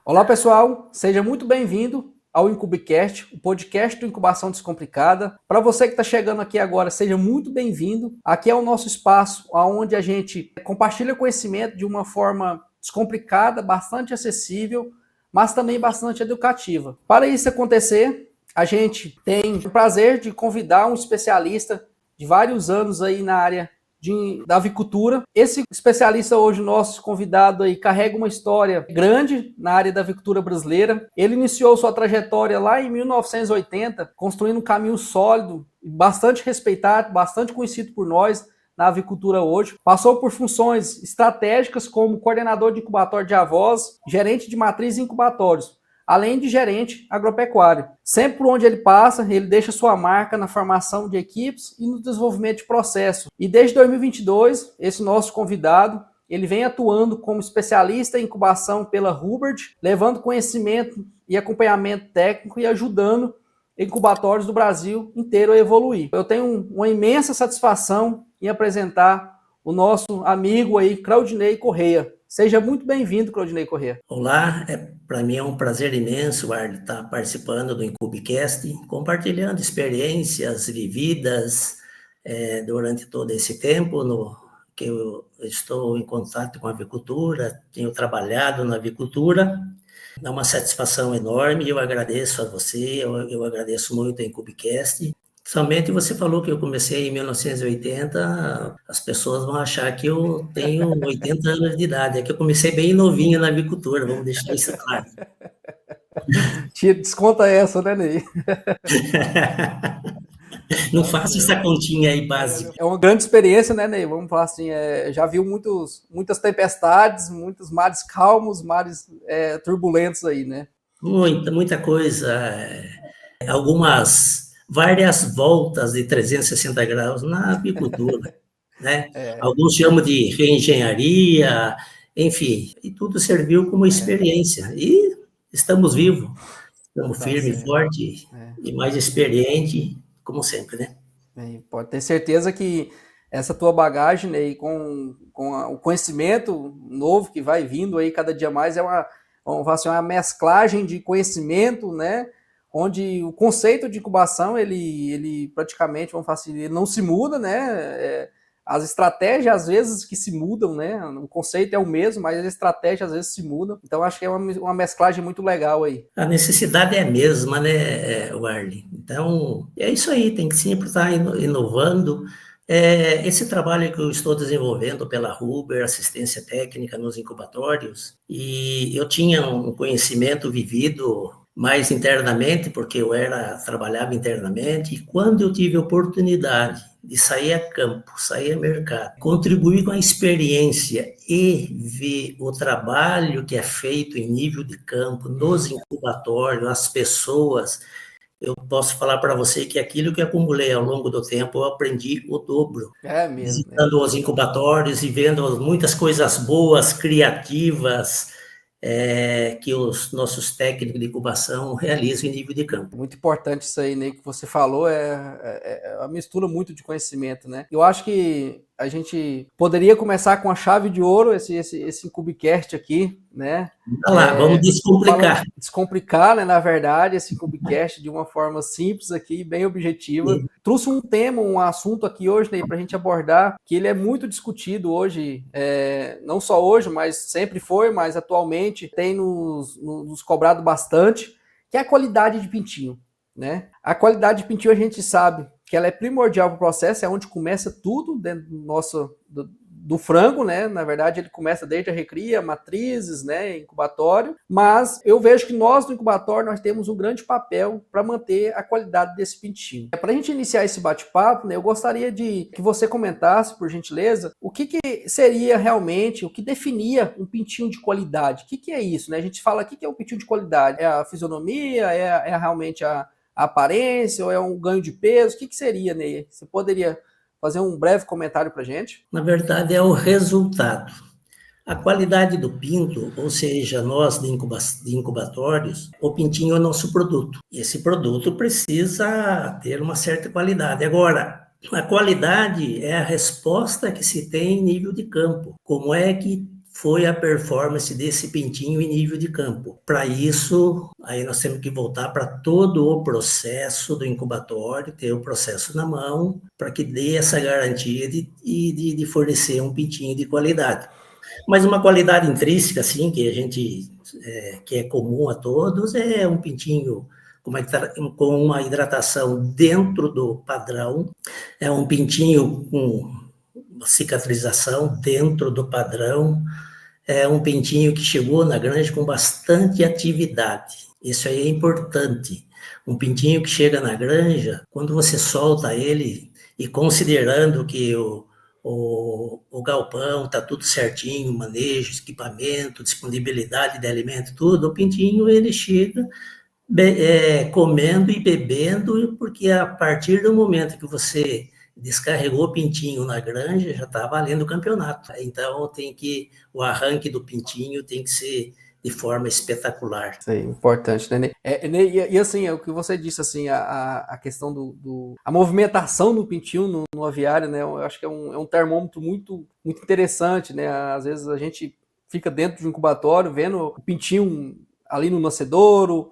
Olá pessoal, seja muito bem-vindo ao Incubicast, o podcast do Incubação Descomplicada. Para você que está chegando aqui agora, seja muito bem-vindo. Aqui é o nosso espaço onde a gente compartilha conhecimento de uma forma descomplicada, bastante acessível, mas também bastante educativa. Para isso acontecer, a gente tem o prazer de convidar um especialista de vários anos aí na área da avicultura. Esse especialista hoje, nosso convidado aí, carrega uma história grande na área da avicultura brasileira. Ele iniciou sua trajetória lá em 1980, construindo um caminho sólido, bastante respeitado, bastante conhecido por nós na avicultura hoje. Passou por funções estratégicas como coordenador de incubatório de avós, gerente de matriz e incubatórios, além de gerente agropecuário. Sempre por onde ele passa, ele deixa sua marca na formação de equipes e no desenvolvimento de processos. E desde 2022, esse nosso convidado, ele vem atuando como especialista em incubação pela Hubbard, levando conhecimento e acompanhamento técnico e ajudando incubatórios do Brasil inteiro a evoluir. Eu tenho uma imensa satisfação em apresentar o nosso amigo aí, Claudinei Correia. Seja muito bem-vindo, Claudinei Correia. Olá, para mim é um prazer imenso, Arli, estar participando do Incubicast, compartilhando experiências vividas durante todo esse tempo que eu estou em contato com a avicultura, tenho trabalhado na avicultura. É uma satisfação enorme e eu agradeço a você, eu agradeço muito a Incubicast. Somente você falou que eu comecei em 1980, as pessoas vão achar que eu tenho 80 anos de idade. É que eu comecei bem novinho na avicultura, vamos deixar isso claro. Desconta essa, né, Ney? Não faça essa continha aí básica. É uma grande experiência, né, Ney? Vamos falar assim, já viu muitas tempestades, muitos mares calmos, mares turbulentos aí, né? Muita coisa. Várias voltas de 360 graus na avicultura, né? Alguns chamam de reengenharia, enfim, e tudo serviu como experiência. E estamos vivos, estamos firme, forte e mais experiente, como sempre, né? Pode ter certeza que essa tua bagagem, né, o conhecimento novo que vai vindo aí cada dia mais vamos falar assim, uma mesclagem de conhecimento, né? Onde o conceito de incubação, ele praticamente, vamos falar assim, ele não se muda, né? As estratégias, às vezes, que se mudam, né? O conceito é o mesmo, mas as estratégias, às vezes, se mudam. Então, acho que é uma mesclagem muito legal aí. A necessidade é a mesma, né, Warley? Então, é isso aí, tem que sempre estar inovando. Esse trabalho que eu estou desenvolvendo pela Hubbard, assistência técnica nos incubatórios, e eu tinha um conhecimento vivido mais internamente, porque eu trabalhava internamente, e quando eu tive a oportunidade de sair a campo, sair a mercado, contribuir com a experiência e ver o trabalho que é feito em nível de campo, nos incubatórios, as pessoas, eu posso falar para você que aquilo que acumulei ao longo do tempo, eu aprendi o dobro. É mesmo. Visitando os incubatórios e vendo muitas coisas boas, criativas, que os nossos técnicos de incubação realizam em nível de campo. Muito importante isso aí, né, que você falou, é uma mistura muito de conhecimento, né? Eu acho que a gente poderia começar com a chave de ouro, esse Incubicast aqui, né? Olha lá, vamos descomplicar. Descomplicar, né, na verdade, esse Incubicast de uma forma simples aqui, bem objetiva. Sim. Trouxe um tema, um assunto aqui hoje, né, para a gente abordar, que ele é muito discutido hoje, não só hoje, mas sempre foi, mas atualmente tem nos cobrado bastante, que é a qualidade de pintinho, né? A qualidade de pintinho a gente sabe que ela é primordial para o processo, é onde começa tudo dentro do frango, né? Na verdade, ele começa desde a recria, matrizes, né? Incubatório. Mas eu vejo que nós, no incubatório, nós temos um grande papel para manter a qualidade desse pintinho. Para a gente iniciar esse bate-papo, né? Eu gostaria de que você comentasse, por gentileza, o que seria realmente, o que definia um pintinho de qualidade. O que é isso, né? A gente fala, o que é um pintinho de qualidade? É a fisionomia? É realmente a aparência? Ou é um ganho de peso? O que seria, Ney? Você poderia fazer um breve comentário para a gente? Na verdade, é o resultado. A qualidade do pinto, ou seja, nós de incubatórios, o pintinho é o nosso produto. E esse produto precisa ter uma certa qualidade. Agora, a qualidade é a resposta que se tem em nível de campo. Como é que foi a performance desse pintinho em nível de campo. Para isso, aí nós temos que voltar para todo o processo do incubatório, ter o processo na mão, para que dê essa garantia de fornecer um pintinho de qualidade. Mas uma qualidade intrínseca, assim, que a gente, que é comum a todos, é um pintinho com uma hidratação dentro do padrão, é um pintinho com cicatrização dentro do padrão, é um pintinho que chegou na granja com bastante atividade. Isso aí é importante. Um pintinho que chega na granja, quando você solta ele, e considerando que o galpão está tudo certinho, manejo, equipamento, disponibilidade de alimento, tudo, o pintinho ele chega comendo e bebendo, porque a partir do momento que você descarregou o pintinho na granja, já está valendo o campeonato. Então, o arranque do pintinho tem que ser de forma espetacular. Isso aí, importante, né? E assim, é o que você disse, assim, a questão a movimentação no pintinho no aviário, né? Eu acho que é um termômetro muito, muito interessante, né? Às vezes a gente fica dentro de um incubatório vendo o pintinho ali no nascedouro,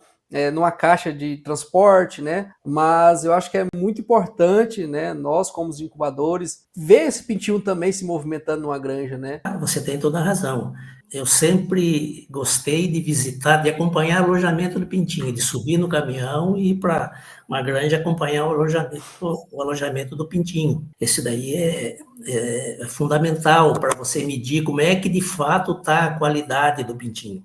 numa caixa de transporte, né? Mas eu acho que é muito importante, né? Nós, como os incubadores, ver esse pintinho também se movimentando numa granja, né? Você tem toda a razão. Eu sempre gostei de visitar, de acompanhar o alojamento do pintinho, de subir no caminhão e ir para uma granja acompanhar o alojamento do pintinho. Esse daí é fundamental para você medir como é que de fato está a qualidade do pintinho.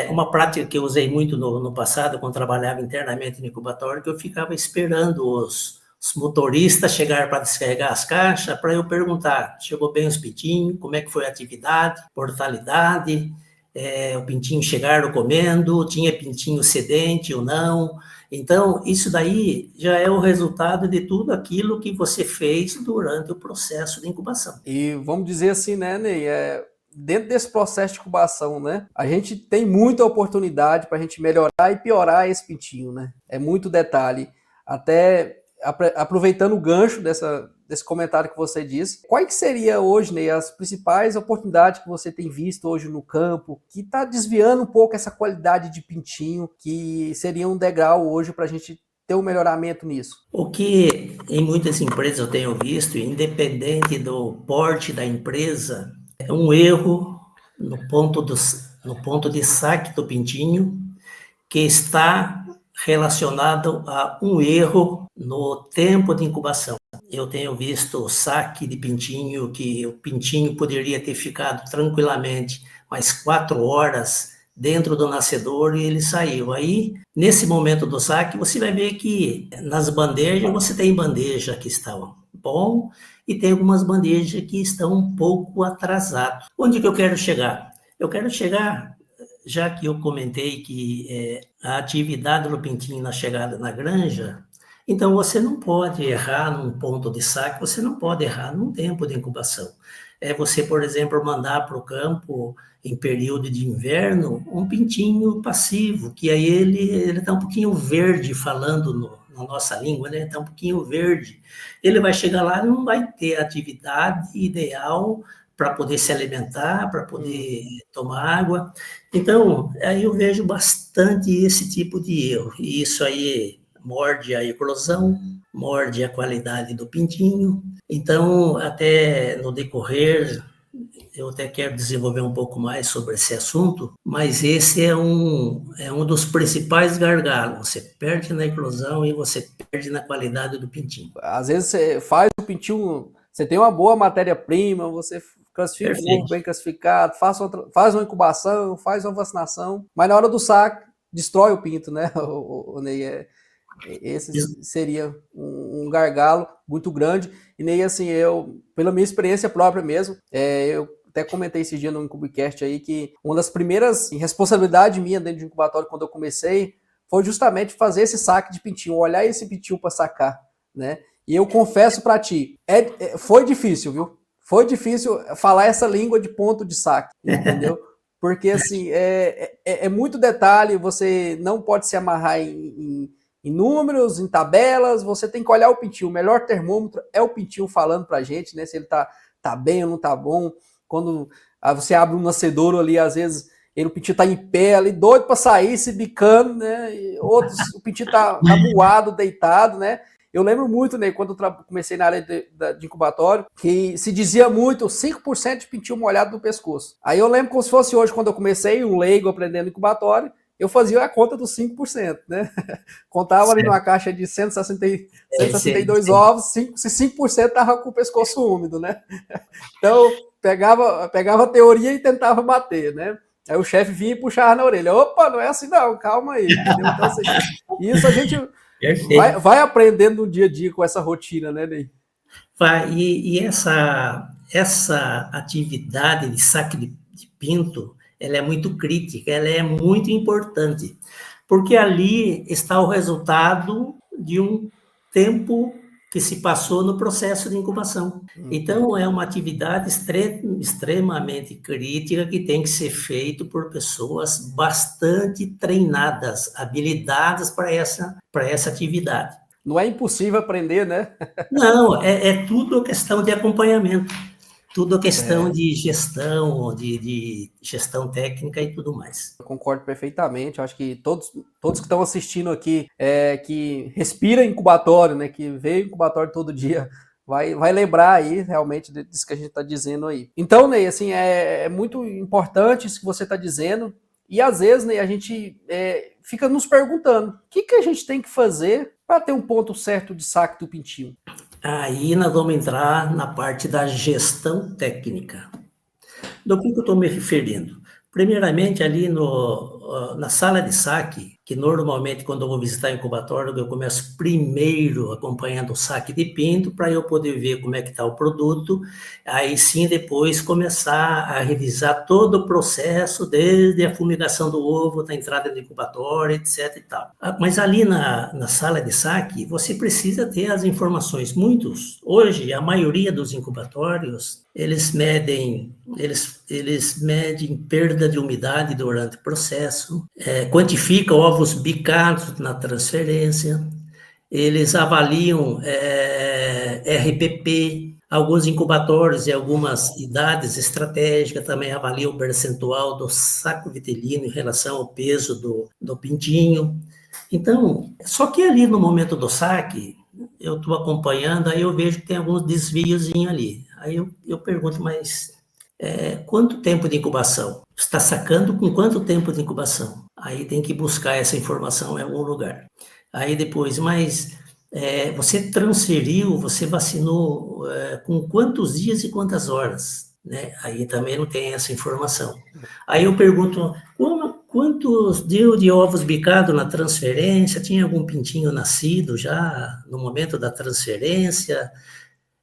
Uma prática que eu usei muito no passado, quando trabalhava internamente no incubatório, que eu ficava esperando os motoristas chegar para descarregar as caixas, para eu perguntar, chegou bem os pintinhos, como é que foi a atividade, mortalidade, o pintinho chegaram comendo, tinha pintinho sedente ou não. Então, isso daí já é o resultado de tudo aquilo que você fez durante o processo de incubação. E vamos dizer assim, né, Ney, dentro desse processo de incubação, né, a gente tem muita oportunidade para a gente melhorar e piorar esse pintinho, né? É muito detalhe. Até aproveitando o gancho desse comentário que você disse, quais que seria hoje, Ney, as principais oportunidades que você tem visto hoje no campo, que está desviando um pouco essa qualidade de pintinho, que seria um degrau hoje para a gente ter um melhoramento nisso? O que em muitas empresas eu tenho visto, independente do porte da empresa, é um erro no ponto de saque do pintinho, que está relacionado a um erro no tempo de incubação. Eu tenho visto saque de pintinho, que o pintinho poderia ter ficado tranquilamente mais 4 horas dentro do nascedor e ele saiu. Aí, nesse momento do saque, você vai ver que nas bandejas, você tem bandeja que está bom e tem algumas bandejas que estão um pouco atrasadas. Onde que eu quero chegar? Eu quero chegar, já que eu comentei que a atividade do pintinho na chegada na granja, então você não pode errar num ponto de saque, você não pode errar num tempo de incubação. Você, por exemplo, mandar para o campo, em período de inverno, um pintinho passivo, que aí ele está um pouquinho verde, falando na nossa língua, né? Está um pouquinho verde. Ele vai chegar lá e não vai ter a atividade ideal para poder se alimentar, para poder tomar água. Então, aí eu vejo bastante esse tipo de erro. E isso aí morde a eclosão, morde a qualidade do pintinho. Então, até no decorrer, eu até quero desenvolver um pouco mais sobre esse assunto, mas esse é um dos principais gargalos. Você perde na eclosão e você perde na qualidade do pintinho. Às vezes você faz o pintinho, você tem uma boa matéria-prima, você classifica o ovo bem classificado, faz uma incubação, faz uma vacinação, mas na hora do saque, destrói o pinto, né, o Ney? Esse seria um gargalo muito grande. E nem assim, pela minha experiência própria mesmo, eu até comentei esse dia no Incubicast aí que uma das primeiras responsabilidades minha dentro de um incubatório quando eu comecei foi justamente fazer esse saque de pintinho, olhar esse pintinho para sacar, né? E eu confesso para ti, foi difícil, viu? Foi difícil falar essa língua de ponto de saque, entendeu? Porque assim, é muito detalhe, você não pode se amarrar em números, em tabelas, você tem que olhar o pintinho. O melhor termômetro é o pintinho falando pra gente, né? Se ele tá bem ou não tá bom. Quando Aí você abre um nascedouro ali, às vezes o pintinho tá em pé ali, doido para sair, se bicando, né? E outros, o pintinho tá moado, deitado, né? Eu lembro muito, né, quando eu comecei na área de incubatório, que se dizia muito 5% de pintinho molhado no pescoço. Aí eu lembro como se fosse hoje, quando eu comecei, um leigo aprendendo incubatório, eu fazia a conta dos 5%, né? Contava ali numa caixa de 162 ovos, se 5% estava com o pescoço úmido, né? Então, pegava a teoria e tentava bater, né? Aí o chefe vinha e puxava na orelha. Opa, não é assim não, calma aí, entendeu? Então, assim, isso a gente vai aprendendo no dia a dia com essa rotina, né, Ney? E essa atividade de saque de pinto, ela é muito crítica, ela é muito importante, porque ali está o resultado de um tempo que se passou no processo de incubação. Então, é uma atividade extremamente crítica que tem que ser feito por pessoas bastante treinadas, habilitadas para essa atividade. Não é impossível aprender, né? Não, é tudo questão de acompanhamento, tudo questão de gestão, de gestão técnica e tudo mais. Eu concordo perfeitamente. Eu acho que todos que estão assistindo aqui, que respira incubatório, né, que vê incubatório todo dia, vai lembrar aí realmente disso que a gente está dizendo aí. Então, Ney, assim, é muito importante isso que você está dizendo. E às vezes, Ney, a gente fica nos perguntando o que a gente tem que fazer para ter um ponto certo de saque do pintinho. Aí nós vamos entrar na parte da gestão técnica. Do que eu estou me referindo? Primeiramente, ali na sala de saque, que normalmente quando eu vou visitar incubatório, eu começo primeiro acompanhando o saque de pinto, para eu poder ver como é que está o produto, aí sim depois começar a revisar todo o processo, desde a fumigação do ovo, da entrada do incubatório, etc. e tal. Mas ali na sala de saque, você precisa ter as informações. Hoje, a maioria dos incubatórios, eles medem perda de umidade durante o processo, quantificam ovos bicados na transferência, eles avaliam RPP, alguns incubatórios e algumas idades estratégicas também avaliam o percentual do saco vitelino em relação ao peso do pintinho. Então, só que ali no momento do saque, eu estou acompanhando, aí eu vejo que tem alguns desviozinhos ali. Aí eu pergunto, mas quanto tempo de incubação? Está sacando com quanto tempo de incubação? Aí tem que buscar essa informação em algum lugar. Aí depois, mas você transferiu, você vacinou com quantos dias e quantas horas? Né? Aí também não tem essa informação. Aí eu pergunto, quantos deu de ovos bicados na transferência? Tinha algum pintinho nascido já no momento da transferência?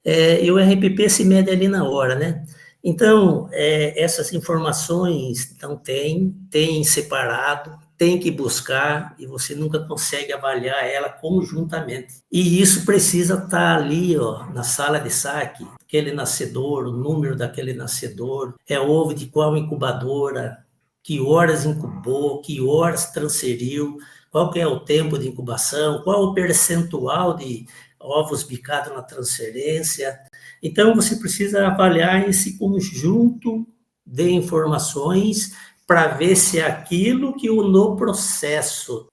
E o RPP se mede ali na hora, né? Então, essas informações não tem separado, tem que buscar e você nunca consegue avaliar ela conjuntamente. E isso precisa estar ali, ó, na sala de saque, aquele nascedor, o número daquele nascedor, ovo de qual incubadora, que horas incubou, que horas transferiu, qual que é o tempo de incubação, qual o percentual de ovos bicados na transferência. Então, você precisa avaliar esse conjunto de informações para ver se aquilo que no processo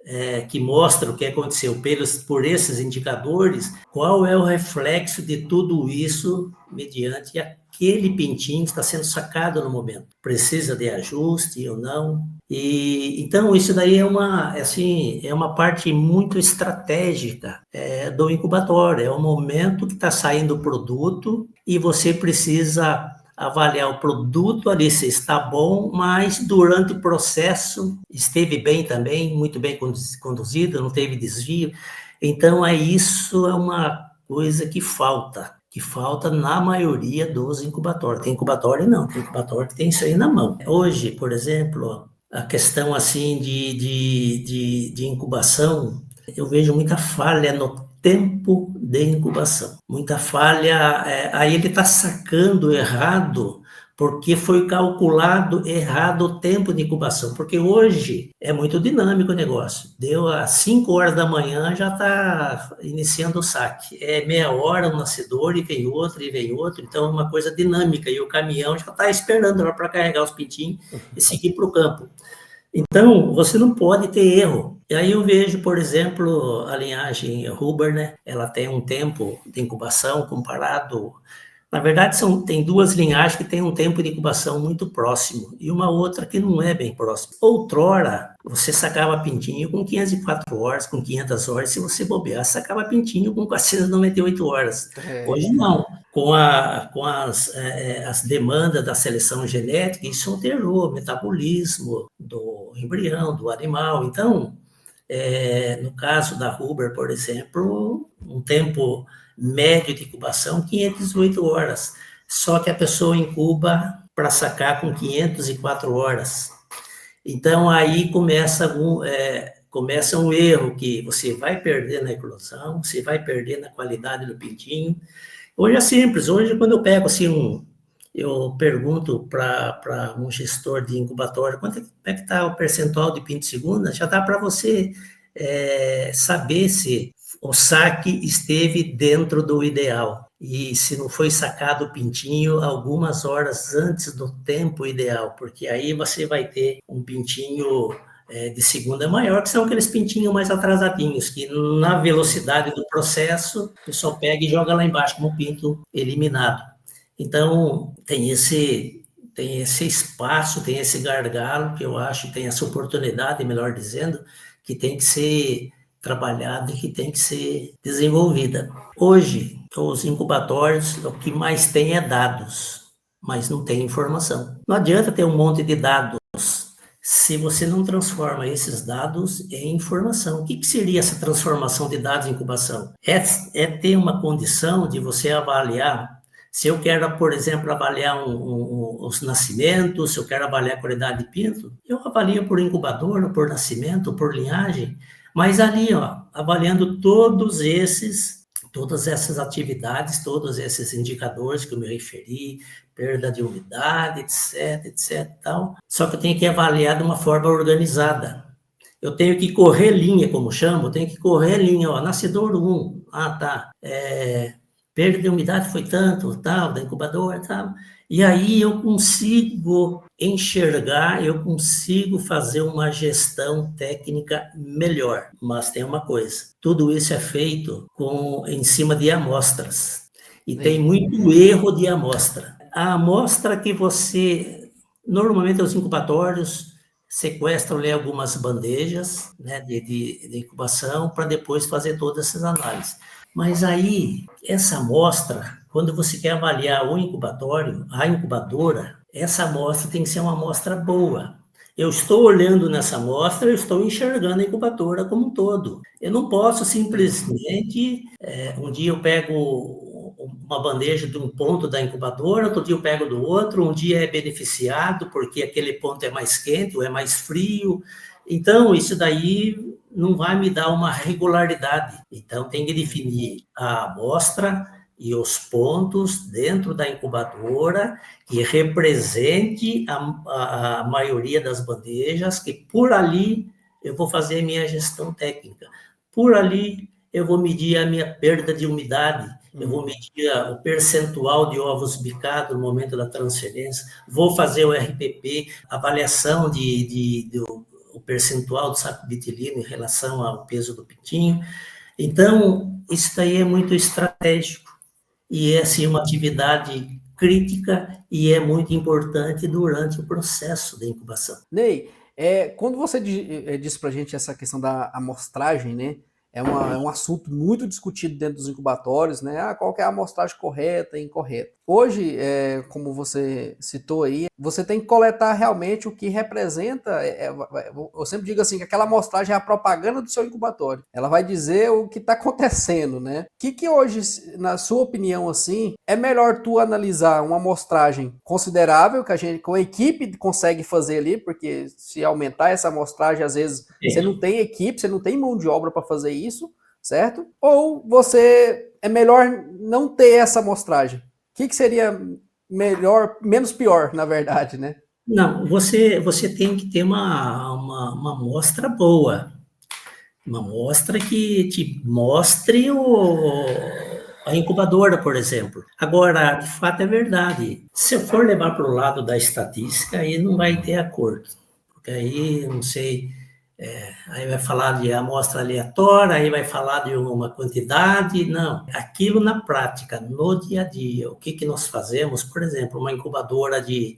que mostra o que aconteceu por esses indicadores, qual é o reflexo de tudo isso mediante aquele pintinho que está sendo sacado no momento. Precisa de ajuste ou não? E então isso daí é uma parte muito estratégica do incubatório. É o momento que está saindo o produto e você precisa avaliar o produto ali se está bom, mas durante o processo esteve bem também, muito bem conduzido, não teve desvio. Então isso é uma coisa que falta na maioria dos incubatórios. Tem incubatório não, tem incubatório que tem isso aí na mão. Hoje, por exemplo, a questão assim de incubação, eu vejo muita falha no tempo de incubação. Muita falha, aí ele está sacando errado porque foi calculado errado o tempo de incubação, porque hoje é muito dinâmico o negócio. Deu às 5 horas da manhã, já está iniciando o saque. É meia hora um nascedor e vem outro, então é uma coisa dinâmica, e o caminhão já está esperando lá para carregar os pintinhos e seguir para o campo. Então, você não pode ter erro. E aí eu vejo, por exemplo, a linhagem Huber, né? Ela tem um tempo de incubação comparado. Na verdade, tem duas linhagens que têm um tempo de incubação muito próximo e uma outra que não é bem próximo. Outrora, você sacava pintinho com 504 horas, com 500 horas, se você bobear, sacava pintinho com 498 horas. Hoje não. Com as demandas da seleção genética, isso alterou o metabolismo do embrião, do animal. Então, no caso da Huber, por exemplo, um tempo médio de incubação, 508 horas. Só que a pessoa incuba para sacar com 504 horas. Então, aí começa um erro que você vai perder na eclosão, você vai perder na qualidade do pintinho. Hoje é simples. Hoje, quando eu pego assim eu pergunto para um gestor de incubatório quanto é que está o percentual de pinto segunda, já dá para você saber se o saque esteve dentro do ideal e se não foi sacado o pintinho algumas horas antes do tempo ideal, porque aí você vai ter um pintinho de segunda maior, que são aqueles pintinhos mais atrasadinhos, que na velocidade do processo, o pessoal pega e joga lá embaixo como pinto eliminado. Então, tem esse espaço, tem esse gargalo, que eu acho, tem essa oportunidade, melhor dizendo, que tem que ser trabalhada e que tem que ser desenvolvida. Hoje, os incubatórios, o que mais tem é dados, mas não tem informação. Não adianta ter um monte de dados se você não transforma esses dados em informação. O que seria essa transformação de dados em incubação? É ter uma condição de você avaliar. Se eu quero, por exemplo, avaliar os nascimentos, se eu quero avaliar a qualidade de pinto, eu avalio por incubador, por nascimento, por linhagem, mas ali, avaliando todas essas atividades, todos esses indicadores que eu me referi, perda de umidade, etc, tal. Só que eu tenho que avaliar de uma forma organizada. Eu tenho que correr linha, como chamo, eu tenho que correr linha, nascedouro 1, tá, perda de umidade foi tanto, tal, da incubadora, tal. E aí eu consigo enxergar, eu consigo fazer uma gestão técnica melhor. Mas tem uma coisa, tudo isso é feito em cima de amostras. E tem muito erro de amostra. A amostra que você, normalmente os incubatórios sequestram ali algumas bandejas, né, de incubação para depois fazer todas essas análises. Mas aí, essa amostra, quando você quer avaliar o incubatório, a incubadora, essa amostra tem que ser uma amostra boa. Eu estou olhando nessa amostra, eu estou enxergando a incubadora como um todo. Eu não posso simplesmente, um dia eu pego uma bandeja de um ponto da incubadora, outro dia eu pego do outro, um dia é beneficiado porque aquele ponto é mais quente ou é mais frio. Então, isso daí não vai me dar uma regularidade. Então, tem que definir a amostra e os pontos dentro da incubadora que represente a maioria das bandejas, que por ali eu vou fazer minha gestão técnica. Por ali eu vou medir a minha perda de umidade, eu vou medir o percentual de ovos bicados no momento da transferência, vou fazer o RPP, avaliação o percentual do saco bitilino em relação ao peso do pintinho. Então, isso daí é muito estratégico e é, assim, uma atividade crítica e é muito importante durante o processo de incubação. Ney, quando você disse para a gente essa questão da amostragem, né? É um assunto muito discutido dentro dos incubatórios, né? Qual que é a amostragem correta e incorreta? Hoje, como você citou aí, você tem que coletar realmente o que representa. Eu sempre digo assim, que aquela amostragem é a propaganda do seu incubatório. Ela vai dizer o que está acontecendo, né? O que hoje, na sua opinião, assim, é melhor tu analisar uma amostragem considerável, que a equipe consegue fazer ali, porque se aumentar essa amostragem, às vezes você não tem equipe, você não tem mão de obra para fazer isso, certo? Ou é melhor não ter essa amostragem? O que seria melhor, menos pior, na verdade, né? Não, você tem que ter uma amostra boa, uma amostra que te mostre a incubadora, por exemplo. Agora, de fato, é verdade. Se eu for levar para o lado da estatística, aí não vai ter acordo. Porque aí, não sei, aí vai falar de amostra aleatória, aí vai falar de uma quantidade. Não, aquilo na prática, no dia a dia, o que nós fazemos, por exemplo, uma incubadora de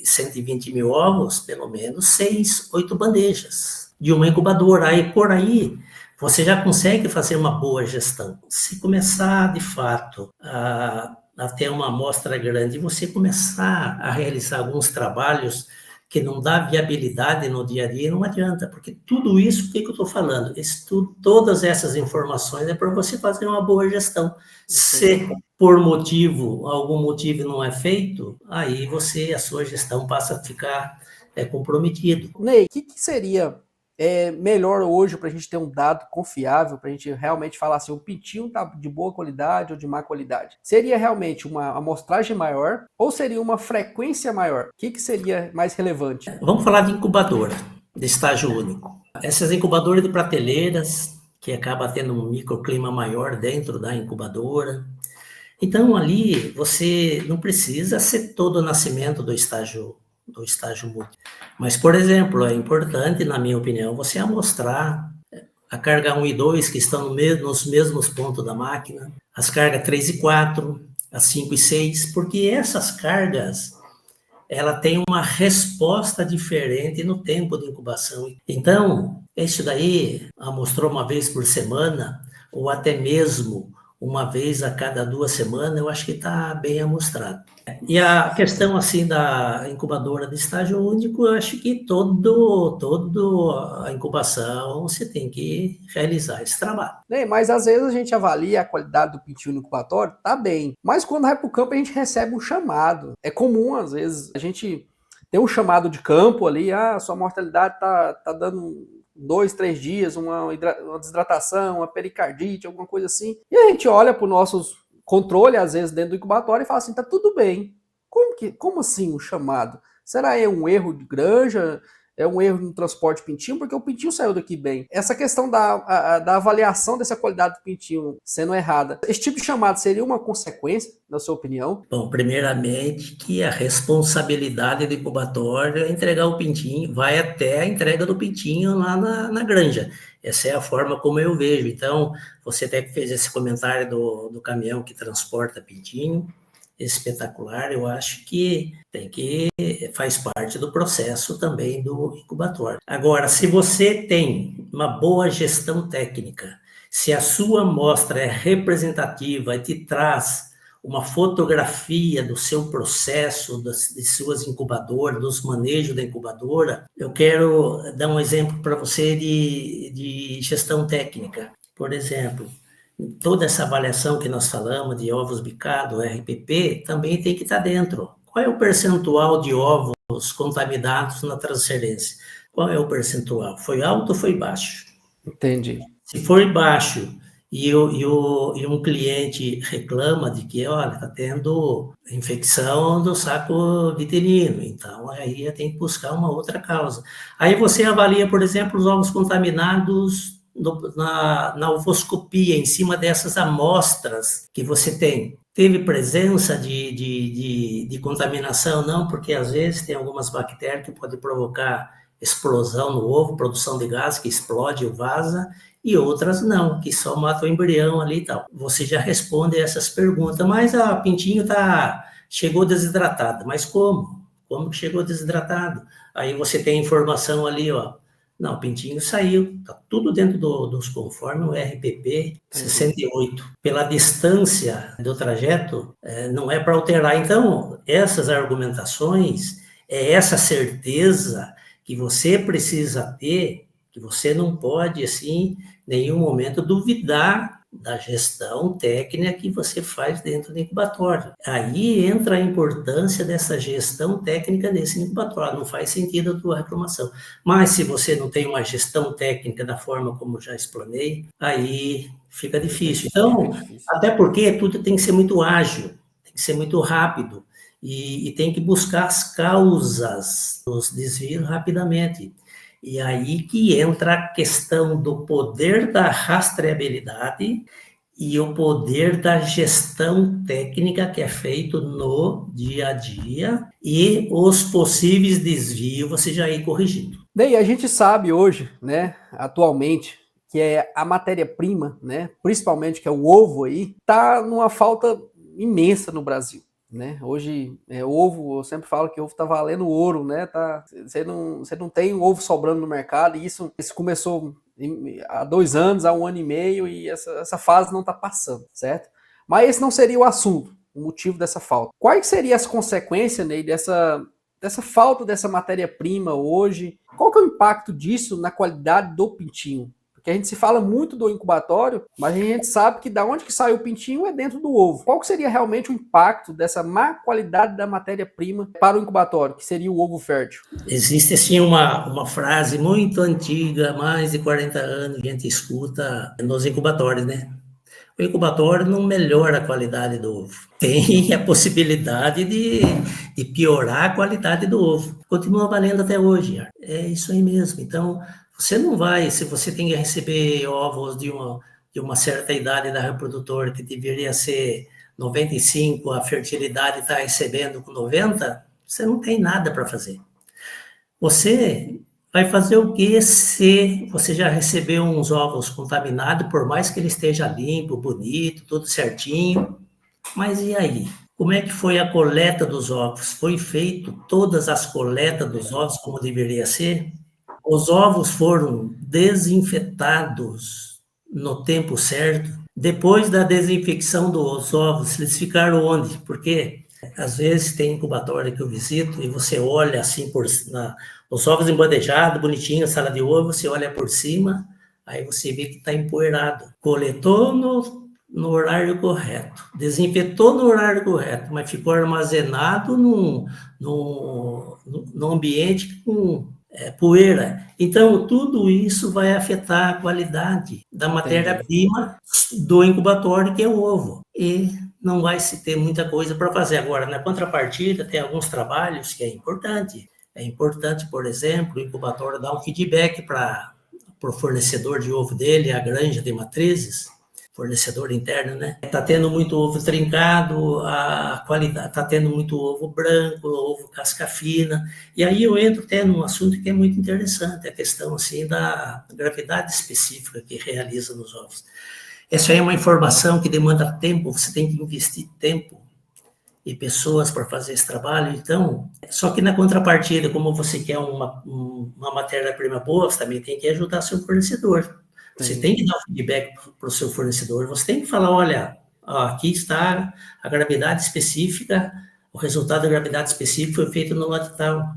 120 mil ovos, pelo menos 6, 8 bandejas de uma incubadora. Aí, por aí, você já consegue fazer uma boa gestão. Se começar, de fato, a ter uma amostra grande, você começar a realizar alguns trabalhos que não dá viabilidade no dia a dia, não adianta, porque tudo isso, o que eu estou falando? Todas essas informações é para você fazer uma boa gestão. Se por algum motivo não é feito, aí a sua gestão passa a ficar comprometido. Ney, o que seria melhor hoje para a gente ter um dado confiável, para a gente realmente falar assim, o pintinho está de boa qualidade ou de má qualidade? Seria realmente uma amostragem maior ou seria uma frequência maior? O que seria mais relevante? Vamos falar de incubadora, de estágio único. Essas incubadoras de prateleiras, que acaba tendo um microclima maior dentro da incubadora. Então, ali, você não precisa ser todo o nascimento do estágio múltiplo. Mas, por exemplo, é importante, na minha opinião, você amostrar a carga 1 e 2, que estão nos mesmos pontos da máquina, as cargas 3 e 4, as 5 e 6, porque essas cargas, ela tem uma resposta diferente no tempo de incubação. Então, isso daí, amostrou uma vez por semana, ou até mesmo uma vez a cada 2 semanas, eu acho que está bem amostrado. E a questão, assim, da incubadora de estágio único, eu acho que toda a incubação você tem que realizar esse trabalho. Mas às vezes a gente avalia a qualidade do pintinho no incubatório, tá bem. Mas quando vai para o campo a gente recebe um chamado. É comum, às vezes, a gente ter um chamado de campo ali, sua mortalidade tá dando 2, 3 dias, uma desidratação, uma pericardite, alguma coisa assim. E a gente olha para o nosso controle, às vezes, dentro do incubatório e fala assim, tá tudo bem. Como assim um chamado? Será é um erro de granja? É um erro no transporte pintinho? Porque o pintinho saiu daqui bem. Essa questão da avaliação dessa qualidade do pintinho sendo errada, esse tipo de chamado seria uma consequência, na sua opinião? Bom, primeiramente que a responsabilidade do incubatório é entregar o pintinho, vai até a entrega do pintinho lá na granja. Essa é a forma como eu vejo. Então, você até que fez esse comentário do caminhão que transporta pintinho, espetacular, eu acho que faz parte do processo também do incubatório. Agora, se você tem uma boa gestão técnica, se a sua amostra é representativa e te traz uma fotografia do seu processo, de suas incubadoras, dos manejos da incubadora, eu quero dar um exemplo para você de gestão técnica. Por exemplo, toda essa avaliação que nós falamos de ovos bicados, RPP, também tem que estar dentro. Qual é o percentual de ovos contaminados na transferência? Qual é o percentual? Foi alto ou foi baixo? Entendi. Se for baixo e um cliente reclama de que, olha, está tendo infecção do saco vitelino, então aí tem que buscar uma outra causa. Aí você avalia, por exemplo, os ovos contaminados na ovoscopia, em cima dessas amostras que você tem. Teve presença de contaminação? Não, porque às vezes tem algumas bactérias que podem provocar explosão no ovo, produção de gás que explode ou vaza, e outras não, que só mata o embrião ali e tal. Você já responde essas perguntas, mas a pintinho chegou desidratada. Mas como? Como que chegou desidratado? Aí você tem informação ali, ó. Não, o pintinho saiu, tá tudo dentro dos conformes, o RPP 68. Pela distância do trajeto, não é para alterar. Então, essas argumentações, essa certeza que você precisa ter, que você não pode, assim, em nenhum momento duvidar da gestão técnica que você faz dentro do incubatório. Aí entra a importância dessa gestão técnica nesse incubatório. Não faz sentido a tua reclamação. Mas se você não tem uma gestão técnica da forma como já explanei, aí fica difícil. Então, até porque tudo tem que ser muito ágil. Tem que ser muito rápido e tem que buscar as causas dos desvios rapidamente. E aí que entra a questão do poder da rastreabilidade e o poder da gestão técnica que é feito no dia a dia e os possíveis desvios você já ir corrigindo. Daí a gente sabe hoje, né, atualmente, que é a matéria-prima, né, principalmente que é o ovo aí, tá numa falta imensa no Brasil. Né? Hoje, ovo, eu sempre falo que ovo tá valendo ouro, né? Você não tem ovo sobrando no mercado, e isso começou há 2 anos, há 1 ano e meio, e essa fase não tá passando, certo? Mas esse não seria o assunto, o motivo dessa falta. Quais seriam as consequências, Ney, dessa falta dessa matéria-prima hoje? Qual que é o impacto disso na qualidade do pintinho? Porque a gente se fala muito do incubatório, mas a gente sabe que da onde que sai o pintinho é dentro do ovo. Qual que seria realmente o impacto dessa má qualidade da matéria-prima para o incubatório, que seria o ovo fértil? Existe, assim, uma frase muito antiga, mais de 40 anos, que a gente escuta nos incubatórios, né? O incubatório não melhora a qualidade do ovo. Tem a possibilidade de piorar a qualidade do ovo. Continua valendo até hoje. É isso aí mesmo. Então, você não vai, se você tem que receber ovos de uma certa idade da reprodutora, que deveria ser 95, a fertilidade está recebendo com 90, você não tem nada para fazer. Você vai fazer o que se você já recebeu uns ovos contaminados, por mais que ele esteja limpo, bonito, tudo certinho, mas e aí? Como é que foi a coleta dos ovos? Foi feito todas as coletas dos ovos como deveria ser? Os ovos foram desinfetados no tempo certo? Depois da desinfecção dos ovos, eles ficaram onde? Porque às vezes tem incubatório que eu visito e você olha assim os ovos embandejados, bonitinho, sala de ovo, você olha por cima, aí você vê que está empoeirado. Coletou no horário correto, desinfetou no horário correto, mas ficou armazenado num ambiente com poeira. Então, tudo isso vai afetar a qualidade da matéria-prima do incubatório, que é o ovo. E não vai se ter muita coisa para fazer. Agora, na contrapartida, tem alguns trabalhos que é importante. É importante, por exemplo, o incubatório dar um feedback para o fornecedor de ovo dele, a granja de matrizes, fornecedor interno, né? Está tendo muito ovo trincado, a qualidade, está tendo muito ovo branco, ovo casca fina. E aí eu entro até num assunto que é muito interessante, a questão assim da gravidade específica que realiza nos ovos. Essa aí é uma informação que demanda tempo, você tem que investir tempo e pessoas para fazer esse trabalho. Então, só que na contrapartida, como você quer uma matéria-prima boa, você também tem que ajudar seu fornecedor. Você tem que dar um feedback para o seu fornecedor, você tem que falar, olha, aqui está a gravidade específica, o resultado da gravidade específica foi feito no lote tal.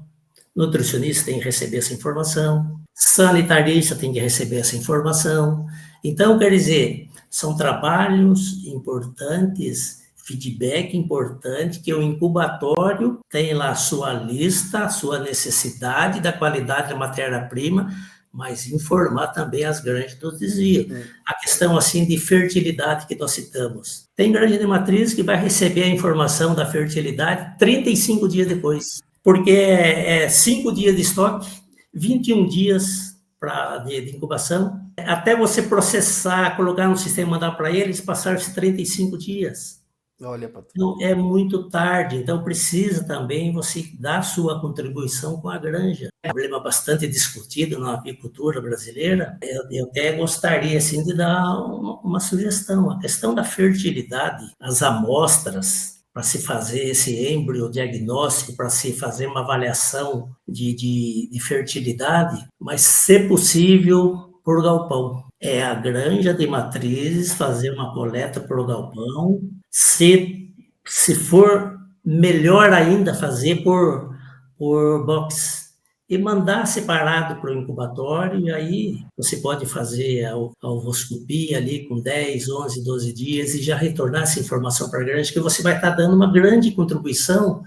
Nutricionista tem que receber essa informação, sanitarista tem que receber essa informação. Então, quer dizer, são trabalhos importantes, feedback importante, que o incubatório tem lá a sua lista, a sua necessidade da qualidade da matéria-prima, mas informar também as granjas do desvio. A questão assim de fertilidade que nós citamos. Tem granja de matriz que vai receber a informação da fertilidade 35 dias depois, porque é 5 dias de estoque, 21 dias de incubação, até você processar, colocar no sistema e mandar para eles, passaram-se 35 dias. Olha, patrão. Então, é muito tarde, então precisa também você dar sua contribuição com a granja. É um problema bastante discutido na apicultura brasileira. Eu até gostaria assim, de dar uma sugestão. A questão da fertilidade, as amostras, para se fazer esse êmbrio diagnóstico, para se fazer uma avaliação de fertilidade, mas, se possível, por galpão. É a granja de matrizes fazer uma coleta por galpão, se for melhor ainda, fazer por box e mandar separado para o incubatório, e aí você pode fazer a ovoscopia ali com 10, 11, 12 dias e já retornar essa informação para a granja, que você vai estar dando uma grande contribuição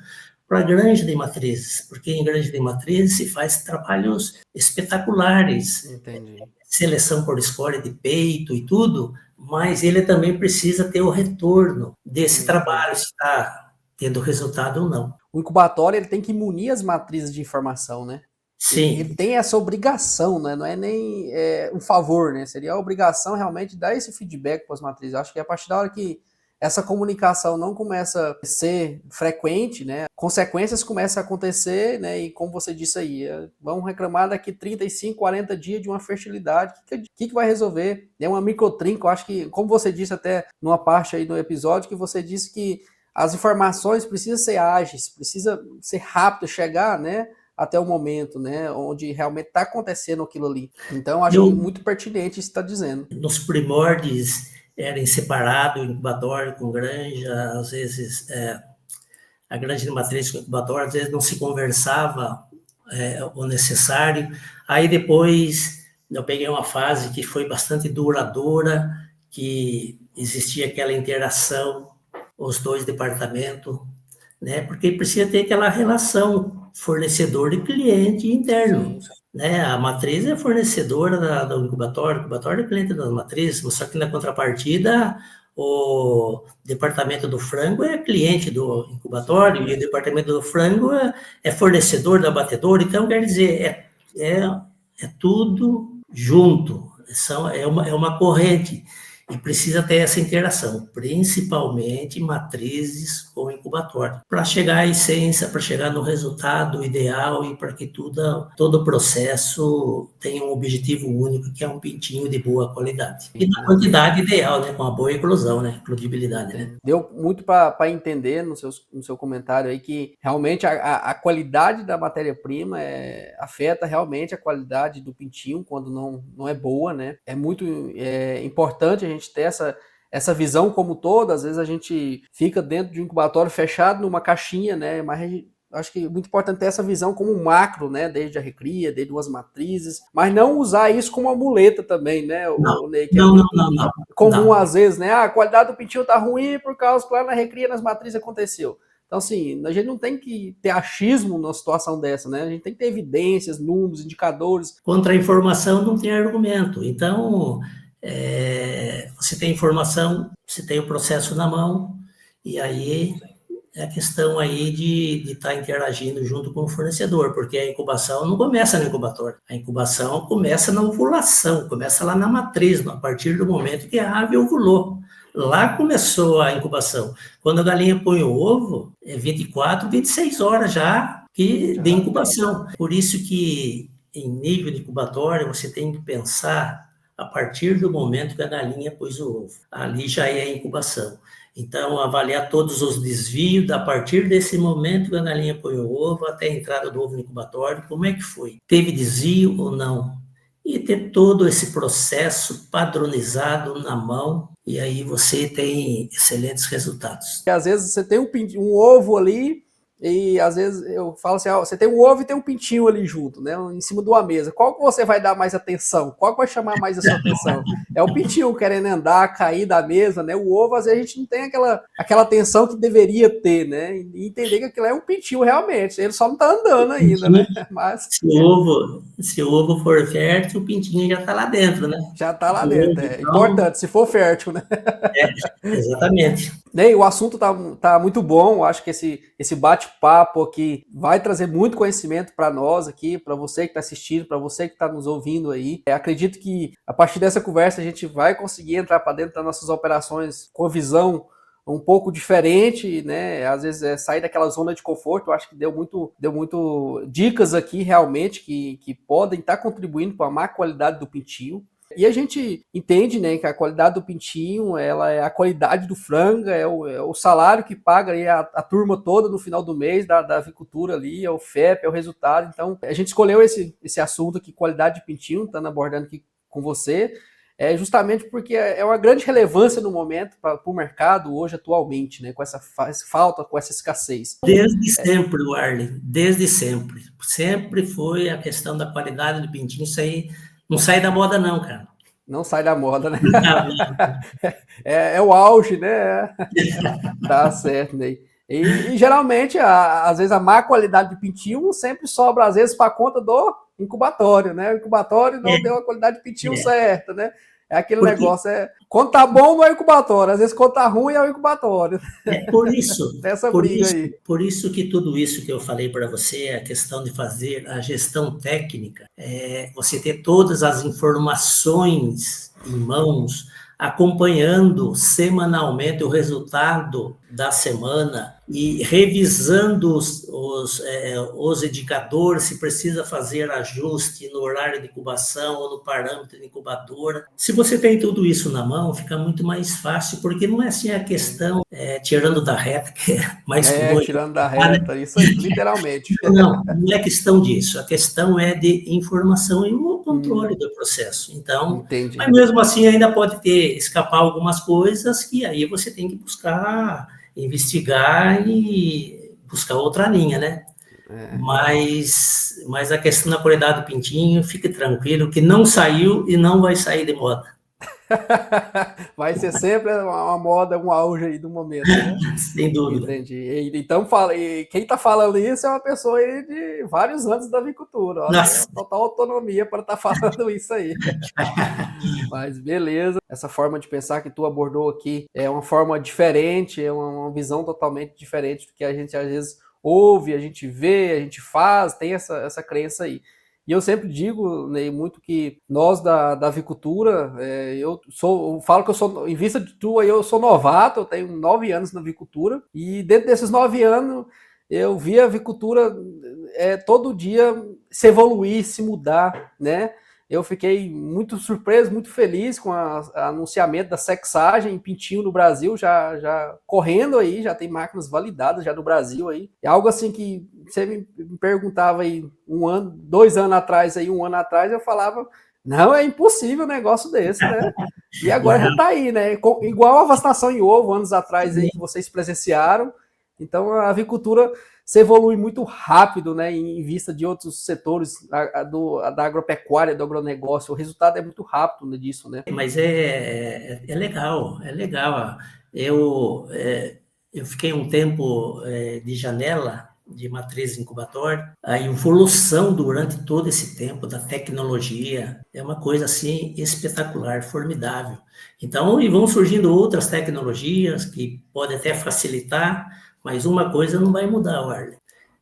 para a granja de matrizes, porque em granja de matrizes se faz trabalhos espetaculares. Entendi. Seleção por score de peito e tudo, mas ele também precisa ter o retorno desse trabalho, se está tendo resultado ou não. O incubatório ele tem que munir as matrizes de informação, né? Ele Sim. tem essa obrigação, né? Não é nem um favor, né? Seria a obrigação realmente de dar esse feedback para as matrizes. Eu acho que a partir da hora que essa comunicação não começa a ser frequente, né? Consequências começam a acontecer, né? E como você disse aí, vão reclamar daqui 35, 40 dias de uma fertilidade. O que vai resolver? É uma microtrinca. Eu acho que, como você disse até numa parte aí do episódio, que você disse que as informações precisam ser ágeis, precisa ser rápido, chegar, né? Até o momento, né, onde realmente está acontecendo aquilo ali. Então, acho que muito pertinente isso que está dizendo. Nos primórdios, era separado, incubatório com granja, às vezes a granja de matriz com incubatório, às vezes não se conversava o necessário. Aí depois eu peguei uma fase que foi bastante duradoura, que existia aquela interação, os dois departamentos, né, porque precisa ter aquela relação fornecedor e cliente interno. Sim. Né? A matriz é fornecedora do incubatório, o incubatório é cliente das matrizes, só que na contrapartida o departamento do frango é cliente do incubatório. Sim. E o departamento do frango é fornecedor da batedora, então quer dizer, é tudo junto, é uma corrente. E precisa ter essa interação, principalmente matrizes com incubatório, para chegar à essência, para chegar no resultado ideal e para que todo o processo tenha um objetivo único, que é um pintinho de boa qualidade. E na quantidade ideal, né, com a boa eclosão, né, eclodibilidade. Né? Deu muito para entender no seu comentário aí que realmente a qualidade da matéria-prima afeta realmente a qualidade do pintinho quando não é boa, né? É muito importante a gente ter essa visão como toda. Às vezes a gente fica dentro de um incubatório fechado numa caixinha, né? Mas acho que é muito importante ter essa visão como um macro, né? Desde a recria, desde umas matrizes, mas não usar isso como uma muleta também, né? Não, Ney, que não. Comum às vezes, né? A qualidade do pintinho tá ruim por causa que lá na recria, nas matrizes aconteceu. Então, assim, a gente não tem que ter achismo numa situação dessa, né? A gente tem que ter evidências, números, indicadores. Contra a informação não tem argumento. Então, você tem informação, você tem o processo na mão, e aí é a questão aí de estar interagindo junto com o fornecedor, porque a incubação não começa no incubatório. A incubação começa na ovulação, começa lá na matriz, a partir do momento que a ave ovulou. Lá começou a incubação. Quando a galinha põe o ovo, é 24, 26 horas já de incubação. Por isso que, em nível de incubatório, você tem que pensar a partir do momento que a galinha pôs o ovo. Ali já é incubação. Então, avaliar todos os desvios, a partir desse momento que a galinha põe o ovo até a entrada do ovo no incubatório, como é que foi? Teve desvio ou não? E ter todo esse processo padronizado na mão, e aí você tem excelentes resultados. E às vezes você tem um ovo ali, e às vezes eu falo assim, você tem um ovo e tem um pintinho ali junto, né, em cima de uma mesa. Qual que você vai dar mais atenção? Qual que vai chamar mais a sua atenção? É o pintinho querendo andar, cair da mesa, né? O ovo, às vezes, a gente não tem aquela atenção que deveria ter, né? E entender que aquilo é um pintinho realmente. Ele só não tá andando ainda, né? Mas... Se o ovo for fértil, o pintinho já tá lá dentro, né? Já tá lá dentro, importante, se for fértil, né? Exatamente. Ney, o assunto tá muito bom. Acho que esse bate-papo aqui vai trazer muito conhecimento para nós aqui, para você que está assistindo, para você que está nos ouvindo aí. Acredito que a partir dessa conversa a gente vai conseguir entrar para dentro das nossas operações com a visão um pouco diferente, né? Às vezes sair daquela zona de conforto. Eu acho que deu muito dicas aqui realmente que podem estar contribuindo para a má qualidade do pintinho. E a gente entende, né, que a qualidade do pintinho, ela é a qualidade do frango, é o salário que paga aí a turma toda no final do mês da avicultura ali, é o FEP, é o resultado. Então, a gente escolheu esse assunto aqui, qualidade de pintinho, estando abordando aqui com você, justamente porque é uma grande relevância no momento para o mercado hoje, atualmente, né, com essa falta, com essa escassez. Desde sempre, Warley, desde sempre. Sempre foi a questão da qualidade do pintinho, isso aí não sai da moda não, cara. Não sai da moda, né? É o auge, né? Tá certo, né? E geralmente, às vezes, a má qualidade de pintinho sempre sobra, às vezes, para conta do incubatório, né? O incubatório não deu a qualidade de pintinho certa, né? É aquele negócio, quando tá bom não é incubatório, às vezes quando tá ruim é o incubatório. Por isso, Tem essa briga aí. por isso que tudo isso que eu falei para você, a questão de fazer a gestão técnica, você ter todas as informações em mãos, acompanhando semanalmente o resultado da semana e revisando os indicadores, se precisa fazer ajuste no horário de incubação ou no parâmetro de incubadora. Se você tem tudo isso na mão, fica muito mais fácil, porque não é assim a questão, tirando da reta, que é mais comum. Tirando da reta, isso aí, literalmente. Não é questão disso, a questão é de informação e o controle do processo. Então, entendi. Mas mesmo assim ainda pode escapar algumas coisas que aí você tem que buscar, investigar e buscar outra linha, né? Mas a questão da qualidade do pintinho, fique tranquilo que não saiu e não vai sair de moda. Vai ser sempre uma moda, um auge aí do momento, né? Sem dúvida. Entendi. Então, quem está falando isso é uma pessoa aí de vários anos da avicultura. Olha, total autonomia para estar falando isso aí. Mas beleza. Essa forma de pensar que tu abordou aqui é uma forma diferente, é uma visão totalmente diferente do que a gente às vezes ouve, a gente vê, a gente faz, tem essa crença aí. E eu sempre digo, Ney, muito que nós da avicultura, eu falo que eu sou, em vista de tu, eu sou novato, eu tenho 9 anos na avicultura, e dentro desses 9 anos eu vi a avicultura todo dia se evoluir, se mudar, né? Eu fiquei muito surpreso, muito feliz com o anunciamento da sexagem em pintinho no Brasil, já correndo aí, já tem máquinas validadas já no Brasil aí. É algo assim que você me perguntava aí 1 ano, 2 anos atrás, aí 1 ano atrás, eu falava, não, é impossível um negócio desse, né? E agora já tá aí, né? Igual a vacinação em ovo, anos atrás aí que vocês presenciaram. Então a avicultura se evolui muito rápido, né, em vista de outros setores da agropecuária, do agronegócio. O resultado é muito rápido disso, né? Mas é legal, é legal. Eu fiquei um tempo de janela de matriz incubatória. A evolução durante todo esse tempo da tecnologia é uma coisa assim espetacular, formidável. Então, e vão surgindo outras tecnologias que podem até facilitar, mas uma coisa não vai mudar, Warley: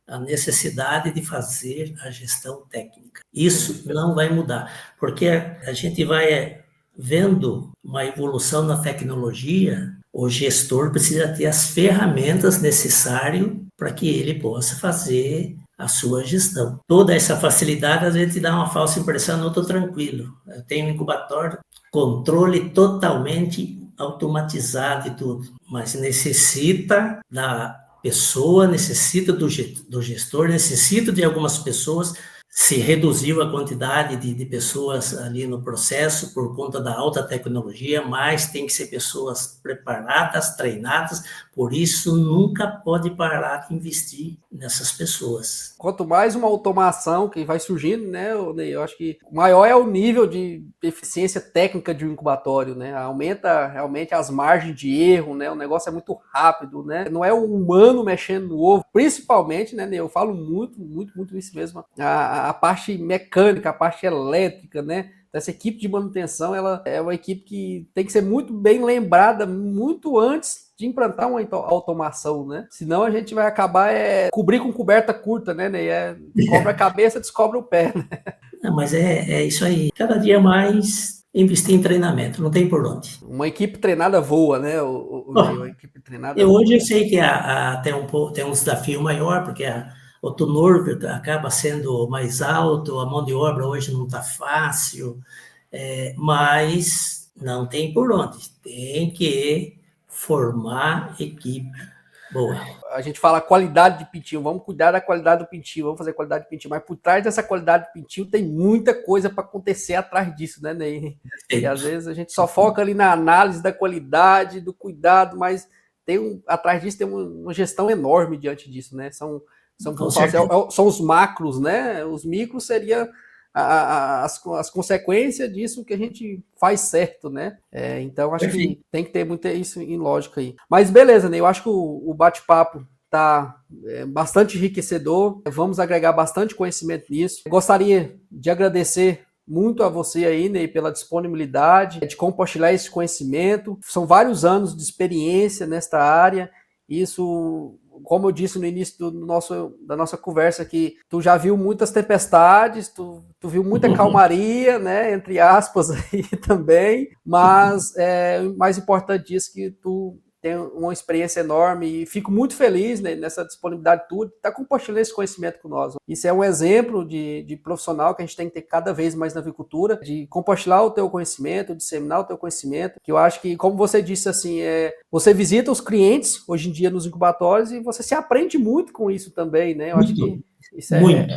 a necessidade de fazer a gestão técnica. Isso não vai mudar, porque a gente vai vendo uma evolução na tecnologia. O gestor precisa ter as ferramentas necessárias para que ele possa fazer a sua gestão. Toda essa facilidade, às vezes, te dá uma falsa impressão, não, estou tranquilo. Eu tenho um incubatório, controle totalmente automatizado e tudo, mas necessita da pessoa, necessita do gestor, necessita de algumas pessoas. Se reduziu a quantidade de pessoas ali no processo por conta da alta tecnologia, mas tem que ser pessoas preparadas, treinadas, por isso nunca pode parar de investir nessas pessoas. Quanto mais uma automação que vai surgindo, né, eu acho que maior é o nível de eficiência técnica de um incubatório, né, aumenta realmente as margens de erro, né, o negócio é muito rápido, né, não é o humano mexendo no ovo, principalmente, né, eu falo muito isso mesmo, a parte mecânica, a parte elétrica, né? Essa equipe de manutenção, ela é uma equipe que tem que ser muito bem lembrada muito antes de implantar uma automação, né? Senão a gente vai acabar cobrir com coberta curta, né? Cobre a cabeça, descobre o pé, né? Não, mas é isso aí. Cada dia mais investir em treinamento, não tem por onde. Uma equipe treinada voa, né? Uma equipe treinada hoje eu sei que tem um desafio maior, porque o turnover acaba sendo mais alto, a mão de obra hoje não está fácil, mas não tem por onde. Tem que formar equipe boa. A gente fala qualidade de pintinho, vamos cuidar da qualidade do pintinho, vamos fazer qualidade de pintinho, mas por trás dessa qualidade de pintinho tem muita coisa para acontecer atrás disso, né, Ney? E às vezes a gente só foca ali na análise da qualidade, do cuidado, mas atrás disso tem uma gestão enorme diante disso, né? São os macros, né? Os micros seria as consequências disso que a gente faz certo, né? Então, acho que tem que ter muito isso em lógica aí. Mas beleza, né? Eu acho que o bate-papo tá bastante enriquecedor. Vamos agregar bastante conhecimento nisso. Gostaria de agradecer muito a você aí, Ney, pela disponibilidade de compartilhar esse conhecimento. São vários anos de experiência nesta área. Isso, como eu disse no início da nossa conversa aqui, tu já viu muitas tempestades, tu viu muita calmaria, né, entre aspas, aí também, mas o mais importante disso é que tu tem uma experiência enorme e fico muito feliz, né, nessa disponibilidade tua de estar compartilhando esse conhecimento com nós. Isso é um exemplo de profissional que a gente tem que ter cada vez mais na avicultura, de compartilhar o teu conhecimento, disseminar o teu conhecimento, que eu acho que, como você disse, assim, você visita os clientes hoje em dia nos incubatórios e você se aprende muito com isso também, né? Eu acho que isso muito.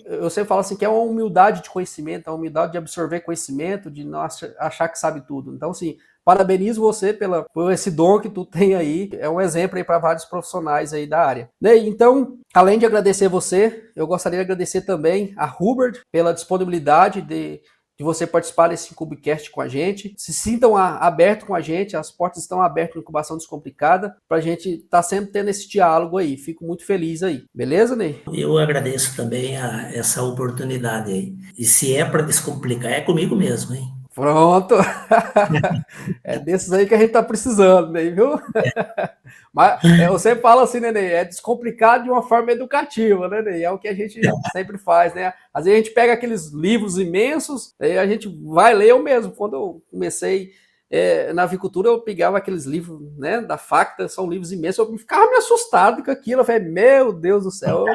Eu sempre falo assim, que é uma humildade de conhecimento, uma humildade de absorver conhecimento, de não achar que sabe tudo. Então, assim, parabenizo você por esse dom que tu tem aí. É um exemplo aí para vários profissionais aí da área. Então, além de agradecer você, eu gostaria de agradecer também a Hubert pela disponibilidade de você participar desse Incubicast com a gente. Se sintam abertos com a gente, as portas estão abertas no Incubação Descomplicada, para a gente estar sempre tendo esse diálogo aí. Fico muito feliz aí. Beleza, Ney? Eu agradeço também essa oportunidade aí. E se é para descomplicar, é comigo mesmo, hein? Pronto! É desses aí que a gente tá precisando, né, viu? Mas eu sempre falo assim, né, Ney? É descomplicado de uma forma educativa, né, Ney? É o que a gente sempre faz, né? Às vezes a gente pega aqueles livros imensos, aí a gente vai ler. Eu mesmo, quando eu comecei na avicultura, eu pegava aqueles livros, né, da Facta, são livros imensos, eu ficava me assustado com aquilo. Eu falei, meu Deus do céu,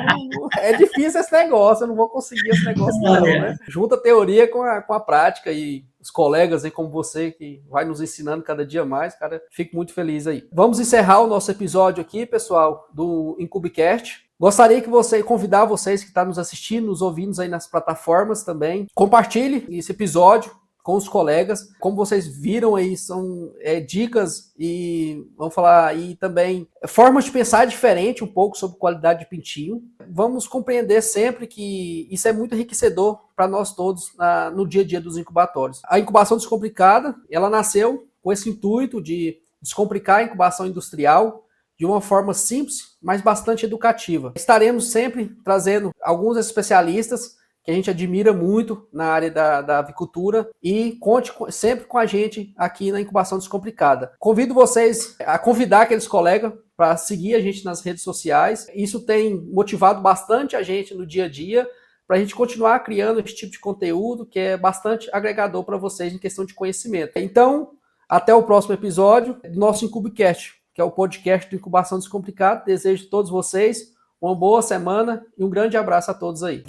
é difícil esse negócio, eu não vou conseguir esse negócio não, né? Junta a teoria com a prática, e os colegas aí como você, que vai nos ensinando cada dia mais, cara, fico muito feliz aí. Vamos encerrar o nosso episódio aqui, pessoal, do Incubicast. Gostaria que convidar vocês que estão nos assistindo, nos ouvindo aí nas plataformas também, compartilhe esse episódio com os colegas. Como vocês viram aí, são dicas e, vamos falar, e também formas de pensar diferente um pouco sobre qualidade de pintinho. Vamos compreender sempre que isso é muito enriquecedor para nós todos no dia a dia dos incubatórios. A incubação descomplicada, ela nasceu com esse intuito de descomplicar a incubação industrial de uma forma simples, mas bastante educativa. Estaremos sempre trazendo alguns especialistas que a gente admira muito na área da avicultura, e conte sempre com a gente aqui na Incubação Descomplicada. Convido vocês a convidar aqueles colegas para seguir a gente nas redes sociais. Isso tem motivado bastante a gente no dia a dia, para a gente continuar criando esse tipo de conteúdo que é bastante agregador para vocês em questão de conhecimento. Então, até o próximo episódio do nosso Incubicast, que é o podcast do Incubação Descomplicada. Desejo a todos vocês uma boa semana e um grande abraço a todos aí.